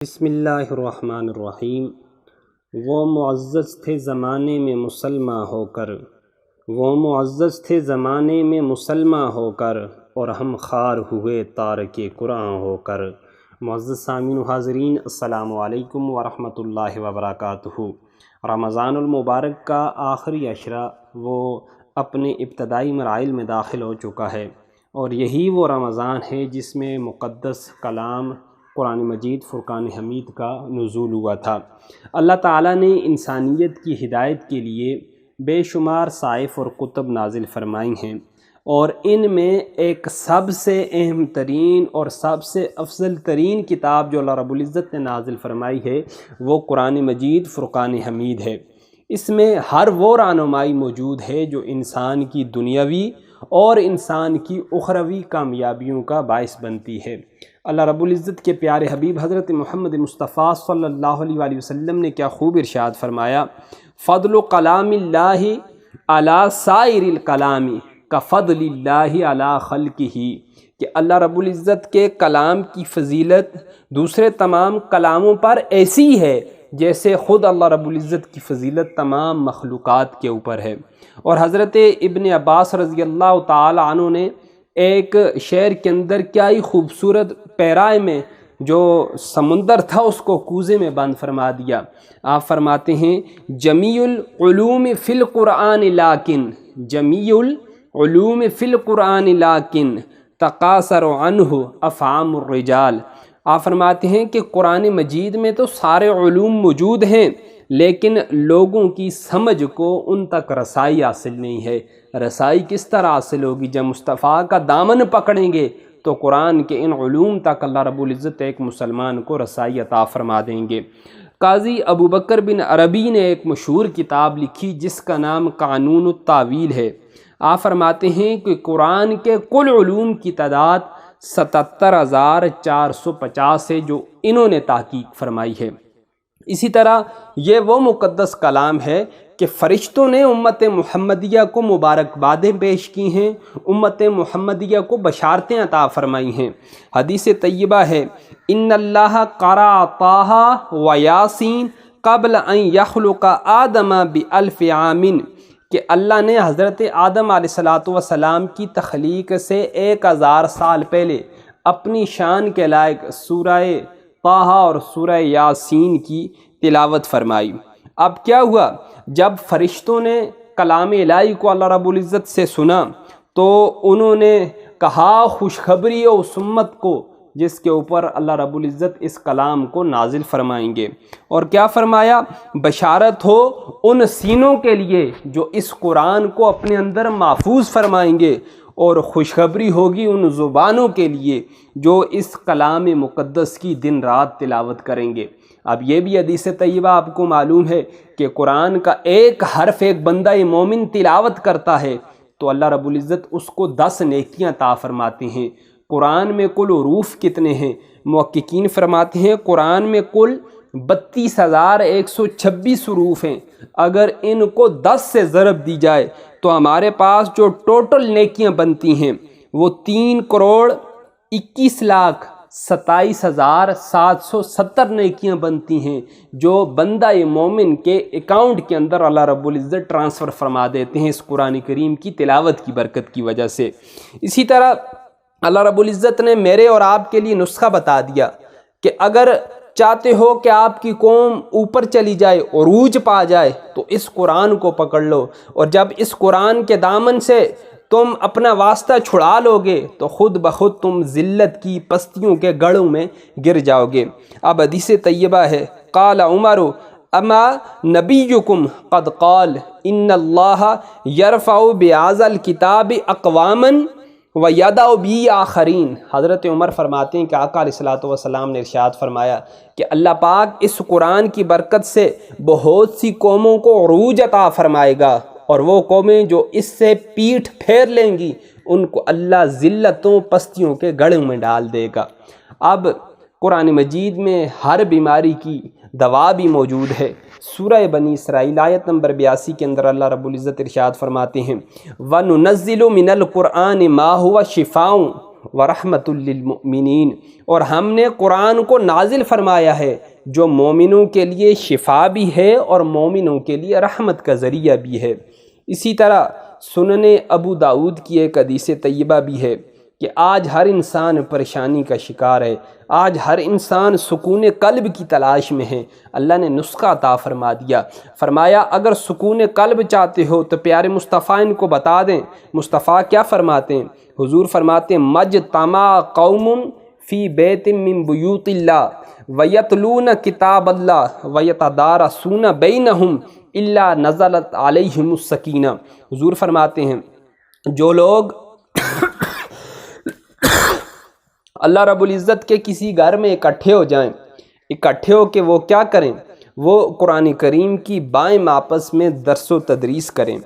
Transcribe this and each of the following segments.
بسم اللہ الرحمن الرحیم۔ وہ معزز تھے زمانے میں مسلمہ ہو کر، وہ معزز تھے زمانے میں مسلمہ ہو کر، اور ہم خوار ہوئے تارک قرآن ہو کر۔ معزز سامعین و حاضرین، السلام علیکم ورحمۃ اللہ وبرکاتہ۔ رمضان المبارک کا آخری عشرہ وہ اپنے ابتدائی مراحل میں داخل ہو چکا ہے، اور یہی وہ رمضان ہے جس میں مقدس کلام قرآن مجید فرقان حمید کا نزول ہوا تھا۔ اللہ تعالیٰ نے انسانیت کی ہدایت کے لیے بے شمار صحائف اور کتب نازل فرمائی ہیں، اور ان میں ایک سب سے اہم ترین اور سب سے افضل ترین کتاب جو اللہ رب العزت نے نازل فرمائی ہے وہ قرآن مجید فرقان حمید ہے۔ اس میں ہر وہ رہنمائی موجود ہے جو انسان کی دنیاوی اور انسان کی اخروی کامیابیوں کا باعث بنتی ہے۔ اللہ رب العزت کے پیارے حبیب حضرت محمد مصطفیٰ صلی اللہ علیہ وآلہ وسلم نے کیا خوب ارشاد فرمایا، فضل کلام اللہ علی سائر الکلام کفضل اللہ علی خلقہ، کہ اللہ رب العزت کے کلام کی فضیلت دوسرے تمام کلاموں پر ایسی ہے جیسے خود اللہ رب العزت کی فضیلت تمام مخلوقات کے اوپر ہے۔ اور حضرت ابن عباس رضی اللہ تعالی عنہ نے ایک شعر کے اندر کیا ہی خوبصورت پیرائے میں جو سمندر تھا اس کو کوزے میں بند فرما دیا۔ آپ فرماتے ہیں، جمیع العلوم فی القرآن لیکن، جمیع العلوم فی القرآن لیکن تقاصر عنہ افہام الرجال۔ آپ فرماتے ہیں کہ قرآن مجید میں تو سارے علوم موجود ہیں، لیکن لوگوں کی سمجھ کو ان تک رسائی حاصل نہیں ہے۔ رسائی کس طرح حاصل ہوگی؟ جب مصطفیٰ کا دامن پکڑیں گے تو قرآن کے ان علوم تک اللہ رب العزت ایک مسلمان کو رسائی عطا فرما دیں گے۔ قاضی ابو بکر بن عربی نے ایک مشہور کتاب لکھی جس کا نام قانون التاویل ہے۔ آپ فرماتے ہیں کہ قرآن کے کل علوم کی تعداد 77,450 ہے جو انہوں نے تحقیق فرمائی ہے۔ اسی طرح یہ وہ مقدس کلام ہے کہ فرشتوں نے امت محمدیہ کو مبارکبادیں پیش کی ہیں، امت محمدیہ کو بشارتیں عطا فرمائی ہیں۔ حدیث طیبہ ہے، ان اللہ قرأ طٰہٰ و یاسین قبل ان یخلق آدم بألف عام، کہ اللہ نے حضرت آدم علیہ السلام کی تخلیق سے 1000 سال پہلے اپنی شان کے لائق سورہ طٰہٰ اور سورہ یاسین کی تلاوت فرمائی۔ اب کیا ہوا؟ جب فرشتوں نے کلام الہی کو اللہ رب العزت سے سنا تو انہوں نے کہا، خوشخبری ہو اس امت کو جس کے اوپر اللہ رب العزت اس کلام کو نازل فرمائیں گے۔ اور کیا فرمایا؟ بشارت ہو ان سینوں کے لیے جو اس قرآن کو اپنے اندر محفوظ فرمائیں گے، اور خوشخبری ہوگی ان زبانوں کے لیے جو اس کلام مقدس کی دن رات تلاوت کریں گے۔ اب یہ بھی حدیث طیبہ آپ کو معلوم ہے کہ قرآن کا ایک حرف ایک بندہ مومن تلاوت کرتا ہے تو اللہ رب العزت اس کو 10 نیکیاں عطا فرماتے ہیں۔ قرآن میں کل حروف کتنے ہیں؟ محققین فرماتے ہیں قرآن میں کل 32,126 حروف ہیں۔ اگر ان کو 10 سے ضرب دی جائے تو ہمارے پاس جو ٹوٹل نیکیاں بنتی ہیں وہ 3,21,27,770 نیکیاں بنتی ہیں، جو بندہ مومن کے اکاؤنٹ کے اندر اللہ رب العزت ٹرانسفر فرما دیتے ہیں اس قرآن کریم کی تلاوت کی برکت کی وجہ سے۔ اسی طرح اللہ رب العزت نے میرے اور آپ کے لیے نسخہ بتا دیا کہ اگر چاہتے ہو کہ آپ کی قوم اوپر چلی جائے، عروج پا جائے، تو اس قرآن کو پکڑ لو، اور جب اس قرآن کے دامن سے تم اپنا واسطہ چھڑا لو گے تو خود بخود تم ذلت کی پستیوں کے گڑھوں میں گر جاؤ گے۔ اب حدیث طیبہ ہے، قال عمر اما نبیکم قد قال ان اللہ یرفع بہذا الکتاب اقواما وَيَدَعُ بِهِ آخرین۔ حضرت عمر فرماتے ہیں کہ آقا علیہ السلام نے ارشاد فرمایا کہ اللہ پاک اس قرآن کی برکت سے بہت سی قوموں کو عروج عطا فرمائے گا، اور وہ قومیں جو اس سے پیٹھ پھیر لیں گی ان کو اللہ ذلتوں پستیوں کے گڑھوں میں ڈال دے گا۔ اب قرآن مجید میں ہر بیماری کی دوا بھی موجود ہے۔ سورہ بنی اسرائیل آیت نمبر 82 کے اندر اللہ رب العزت ارشاد فرماتے ہیں، وَنُنَزِّلُ مِنَ الْقُرْآنِ مَا هُوَ شِفَاءٌ ورحمۃ للمؤمنین، اور ہم نے قرآن کو نازل فرمایا ہے جو مومنوں کے لیے شفا بھی ہے اور مومنوں کے لیے رحمت کا ذریعہ بھی ہے۔ اسی طرح سنن ابو داؤد کی ایک حدیث طیبہ بھی ہے کہ آج ہر انسان پریشانی کا شکار ہے، آج ہر انسان سکون قلب کی تلاش میں ہے۔ اللہ نے نسخہ عطا فرما دیا، فرمایا اگر سکون قلب چاہتے ہو تو پیارے مصطفیٰ ان کو بتا دیں۔ مصطفیٰ کیا فرماتے ہیں؟ حضور فرماتے ہیں مجتمع قوم فی بیت من بیوت اللہ ویتلون کتاب اللہ ویتدارسون بینہم الا نزلت علیہم السکینہ۔ حضور فرماتے ہیں جو لوگ اللہ رب العزت کے کسی گھر میں اکٹھے ہو جائیں، اکٹھے ہو کے وہ کیا کریں؟ وہ قرآن کریم کی بائیں آپس میں درس و تدریس کریں،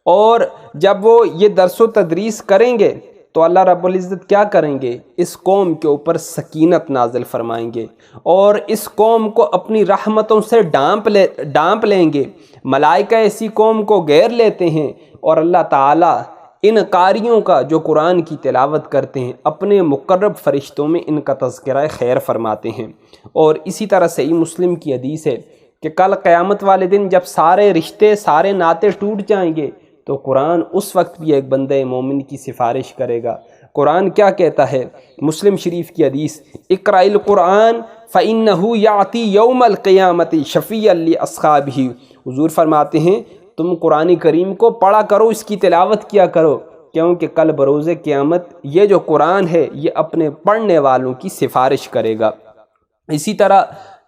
اور جب وہ یہ درس و تدریس کریں گے تو اللہ رب العزت کیا کریں گے؟ اس قوم کے اوپر سکینت نازل فرمائیں گے اور اس قوم کو اپنی رحمتوں سے ڈانپ لیں گے۔ ملائکہ ایسی قوم کو گھیر لیتے ہیں اور اللہ تعالیٰ ان قاریوں کا جو قرآن کی تلاوت کرتے ہیں اپنے مقرب فرشتوں میں ان کا تذکرہ خیر فرماتے ہیں۔ اور اسی طرح صحیح مسلم کی حدیث ہے کہ کل قیامت والے دن جب سارے رشتے سارے ناطے ٹوٹ جائیں گے تو قرآن اس وقت بھی ایک بندہ مومن کی سفارش کرے گا۔ قرآن کیا کہتا ہے؟ مسلم شریف کی حدیث اقرأ القرآن فإنہ یأتی یوم القیامت شفیعا لأصحابہ۔ حضور فرماتے ہیں تم قرآن کریم کو پڑھا کرو، اس کی تلاوت کیا کرو، کیونکہ کل بروز قیامت یہ جو قرآن ہے یہ اپنے پڑھنے والوں کی سفارش کرے گا۔ اسی طرح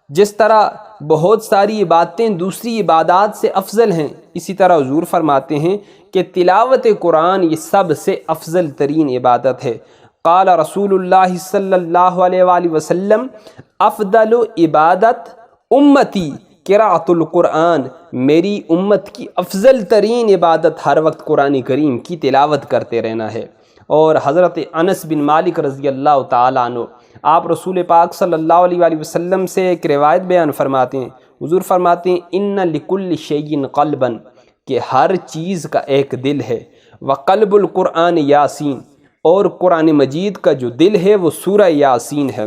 جس طرح بہت ساری عبادتیں دوسری عبادات سے افضل ہیں، اسی طرح حضور فرماتے ہیں کہ تلاوت قرآن یہ سب سے افضل ترین عبادت ہے۔ قال رسول اللہ صلی اللہ علیہ وآلہ وسلم افضل عبادت امتی قراءۃ القرآن، میری امت کی افضل ترین عبادت ہر وقت قرآن کریم کی تلاوت کرتے رہنا ہے۔ اور حضرت انس بن مالک رضی اللہ تعالیٰ عنہ آپ رسول پاک صلی اللہ علیہ وآلہ وسلم سے ایک روایت بیان فرماتے ہیں، حضور فرماتے ہیں ان لکل شیء قلبا، کہ ہر چیز کا ایک دل ہے، وقلب القرآن یاسین، اور قرآن مجید کا جو دل ہے وہ سورہ یاسین ہے۔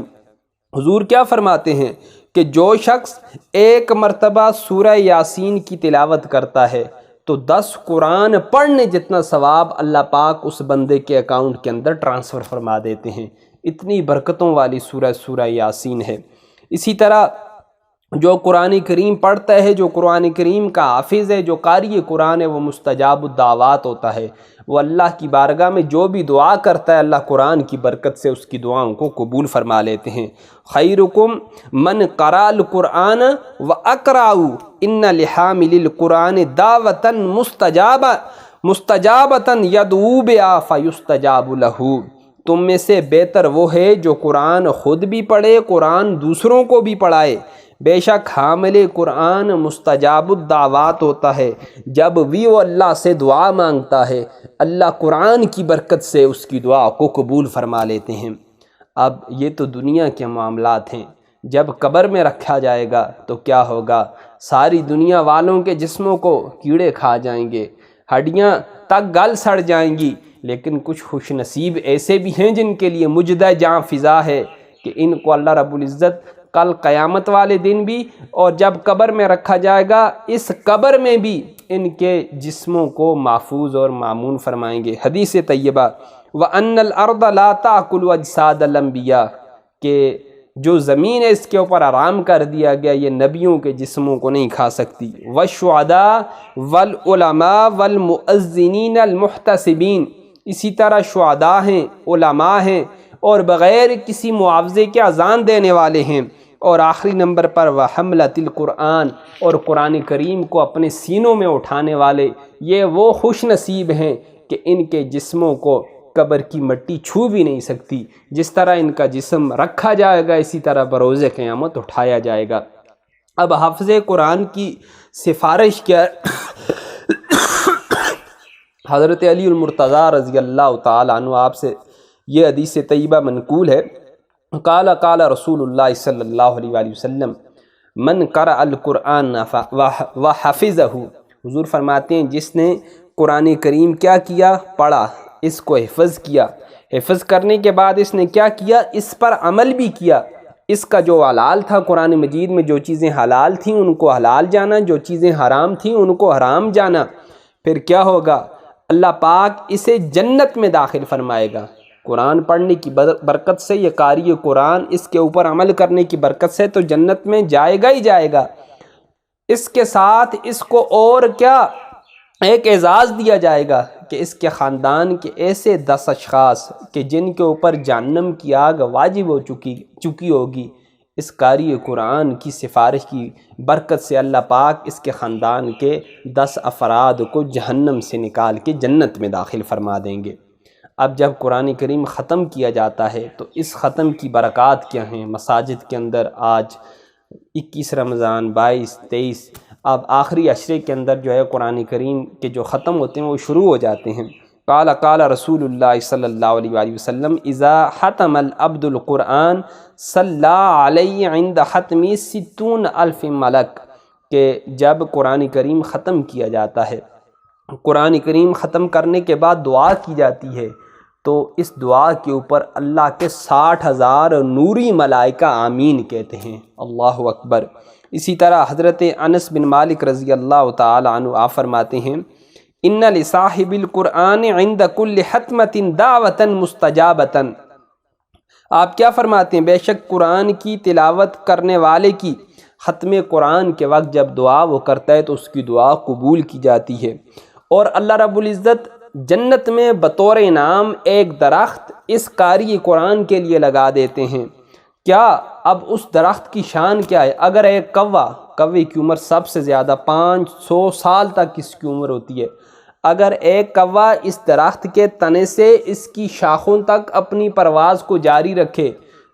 حضور کیا فرماتے ہیں کہ جو شخص ایک مرتبہ سورہ یاسین کی تلاوت کرتا ہے تو 10 قرآن پڑھنے جتنا ثواب اللہ پاک اس بندے کے اکاؤنٹ کے اندر ٹرانسفر فرما دیتے ہیں۔ اتنی برکتوں والی سورہ یاسین ہے۔ اسی طرح جو قرآن کریم پڑھتا ہے، جو قرآن کریم کا حافظ ہے، جو قاری قرآن ہے، وہ مستجاب الدعوات ہوتا ہے۔ وہ اللہ کی بارگاہ میں جو بھی دعا کرتا ہے اللہ قرآن کی برکت سے اس کی دعاؤں کو قبول فرما لیتے ہیں۔ خیرکم من قرأ القرآن واقرأ ان لحامل القرآن دعوۃ مستجابۃ یدعو بہا فیستجاب لہ، تم میں سے بہتر وہ ہے جو قرآن خود بھی پڑھے، قرآن دوسروں کو بھی پڑھائے۔ بے شک حامل قرآن مستجاب الدعوات ہوتا ہے، جب بھی وہ اللہ سے دعا مانگتا ہے اللہ قرآن کی برکت سے اس کی دعا کو قبول فرما لیتے ہیں۔ اب یہ تو دنیا کے معاملات ہیں، جب قبر میں رکھا جائے گا تو کیا ہوگا؟ ساری دنیا والوں کے جسموں کو کیڑے کھا جائیں گے، ہڈیاں تک گل سڑ جائیں گی، لیکن کچھ خوش نصیب ایسے بھی ہیں جن کے لیے مجدہ جاں فضا ہے کہ ان کو اللہ رب العزت کل قیامت والے دن بھی اور جب قبر میں رکھا جائے گا اس قبر میں بھی ان کے جسموں کو محفوظ اور مامون فرمائیں گے۔ حدیث طیبہ وَأَنَّ الْأَرْضَ لَا تَأْكُلُ أَجْسَادَ الْأَنْبِيَاءِ، کہ جو زمین ہے اس کے اوپر آرام کر دیا گیا، یہ نبیوں کے جسموں کو نہیں کھا سکتی۔ وَالشُّهَدَاء وَالْعُلَمَاء وَالْمُؤَذِّنِينَ الْمُحْتَسِبِينَ، اسی طرح شہداء ہیں، علماء ہیں اور بغیر کسی معاوضے کے اذان دینے والے ہیں۔ اور آخری نمبر پر وحملۃ القرآن، اور قرآن کریم کو اپنے سینوں میں اٹھانے والے، یہ وہ خوش نصیب ہیں کہ ان کے جسموں کو قبر کی مٹی چھو بھی نہیں سکتی۔ جس طرح ان کا جسم رکھا جائے گا اسی طرح بروز قیامت اٹھایا جائے گا۔ اب حافظ قرآن کی سفارش کیا؟ حضرت علی المرتضیٰ رضی اللہ تعالیٰ عنہ آپ سے یہ حدیث طیبہ منقول ہے، قال قال رسول اللہ صلی اللہ علیہ وآلہ وسلم من قرأ القرآن وحفظہ، حضور فرماتے ہیں جس نے قرآن کریم کیا کیا؟ پڑھا، اس کو حفظ کیا۔ حفظ کرنے کے بعد اس نے کیا کیا؟ اس پر عمل بھی کیا۔ اس کا جو حلال تھا قرآن مجید میں، جو چیزیں حلال تھیں ان کو حلال جانا، جو چیزیں حرام تھیں ان کو حرام جانا۔ پھر کیا ہوگا؟ اللہ پاک اسے جنت میں داخل فرمائے گا۔ قرآن پڑھنے کی برکت سے، یہ قاری قرآن اس کے اوپر عمل کرنے کی برکت سے تو جنت میں جائے گا ہی جائے گا۔ اس کے ساتھ اس کو اور کیا ایک اعزاز دیا جائے گا کہ اس کے خاندان کے ایسے 10 اشخاص کہ جن کے اوپر جہنم کی آگ واجب ہو چکی ہوگی، اس قاری قرآن کی سفارش کی برکت سے اللہ پاک اس کے خاندان کے 10 افراد کو جہنم سے نکال کے جنت میں داخل فرما دیں گے۔ اب جب قرآن کریم ختم کیا جاتا ہے تو اس ختم کی برکات کیا ہیں؟ مساجد کے اندر آج 21 رمضان، 22، 23، اب آخری عشرے کے اندر جو ہے قرآن کریم کے جو ختم ہوتے ہیں وہ شروع ہو جاتے ہیں۔ قال رسول اللہ صلی اللہ علیہ وآلہ وسلم اذا ختم العبد القرآن صلی علیہ عند ختمی 60,000 ملک، کہ جب قرآن کریم ختم کیا جاتا ہے، قرآن کریم ختم کرنے کے بعد دعا کی جاتی ہے تو اس دعا کے اوپر اللہ کے 60,000 نوری ملائکہ آمین کہتے ہیں۔ اللہ اکبر۔ اسی طرح حضرت انس بن مالک رضی اللہ تعالی عنہ آپ فرماتے ہیں ان لصاحب القرآن عند کل ختمۃ دعوۃ مستجابۃ۔ آپ کیا فرماتے ہیں؟ بے شک قرآن کی تلاوت کرنے والے کی ختم قرآن کے وقت جب دعا وہ کرتا ہے تو اس کی دعا قبول کی جاتی ہے، اور اللہ رب العزت جنت میں بطور انعام ایک درخت اس قاری قرآن کے لیے لگا دیتے ہیں۔ کیا اب اس درخت کی شان کیا ہے؟ اگر ایک کوے کی عمر سب سے زیادہ 500 سال تک اس کی عمر ہوتی ہے، اگر ایک کوا اس درخت کے تنے سے اس کی شاخوں تک اپنی پرواز کو جاری رکھے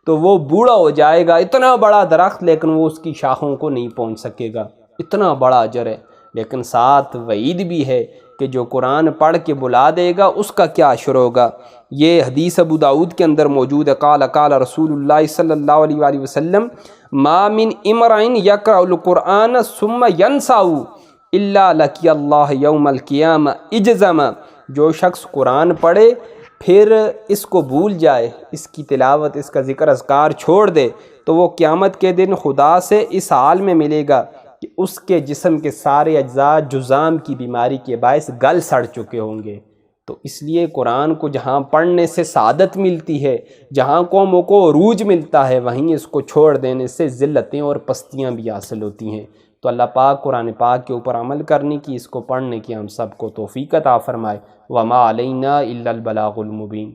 تو وہ بوڑھا ہو جائے گا، اتنا بڑا درخت، لیکن وہ اس کی شاخوں کو نہیں پہنچ سکے گا، اتنا بڑا اجر ہے۔ لیکن ساتھ وعید بھی ہے کہ جو قرآن پڑھ کے بلا دے گا اس کا کیا اشر ہوگا۔ یہ حدیث ابو داؤد کے اندر موجود ہے۔ قال رسول اللہ صلی اللہ علیہ وآلہ وسلم ما من امرئ یقرأ القرآن ثم ینساہ الا لقی اللہ یوم القیامہ اجزما۔ جو شخص قرآن پڑھے پھر اس کو بھول جائے، اس کی تلاوت، اس کا ذکر اذکار چھوڑ دے، تو وہ قیامت کے دن خدا سے اس حال میں ملے گا کہ اس کے جسم کے سارے اجزاء جذام کی بیماری کے باعث گل سڑ چکے ہوں گے۔ تو اس لیے قرآن کو جہاں پڑھنے سے سعادت ملتی ہے، جہاں قوموں کو عروج ملتا ہے، وہیں اس کو چھوڑ دینے سے ذلتیں اور پستیاں بھی حاصل ہوتی ہیں۔ تو اللہ پاک قرآن پاک کے اوپر عمل کرنے کی، اس کو پڑھنے کی ہم سب کو توفیق عطا فرمائے۔ وما علینا الا البلاغ المبین۔